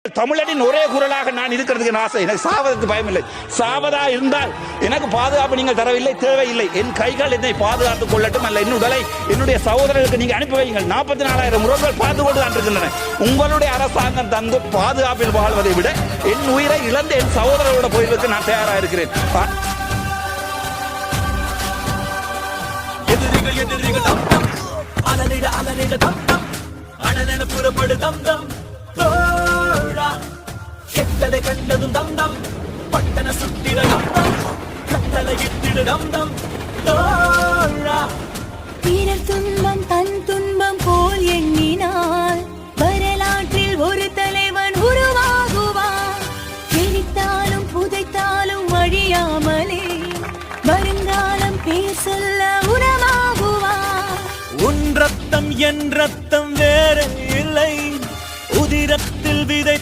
தமிழனின் ஒரே குரலாக நான் இருக்கிறதுக்கு ஆசை. எனக்கு சாவதற்கு பயமில்லை. சாவதா இருந்தால் எனக்கு பாதுகாப்பு நீங்கள் தரவில்லை, தேவையில்லை. என் கைகள் என்னை பாதுகாத்துக் கொள்ளட்டும். அல்ல என் உடலை என்னுடைய சகோதரர்களுக்கு நீங்க அனுப்பி வையுங்கள். 44,000 உறவுகள் பார்த்து கொண்டு தான் இருக்கின்றன. உங்களுடைய அரசாங்கம் தந்து பாதுகாப்பில் வாழ்வதை விட என் உயிரை இழந்து என் சகோதரர்களோட போய்வதற்கு நான் தயாராக இருக்கிறேன். எதிரிகள் தம் தம் அலனிட தம் தம் அனலென புறப்படு தம் தம் தோழா கெட்டதை கண்டதும் தம் தம் பட்டன சுட்டிட தம் தம் கட்டளை இட்டிடு தம் தம் தோழா பிறர் துன்பம் தன் துன்பம் போல் எண்ணினால் வரலாற்றில் ஒரு தலைவன் உருவாகுவான். எரித்தாலும் புதைத்தாலும் அழியாமலே வருங்காலம் பேர் சொல்ல உணவாகுவான். உன் ரத்தம் என் ரத்தம் வேற இல்லை, உதிரத்தில் விதை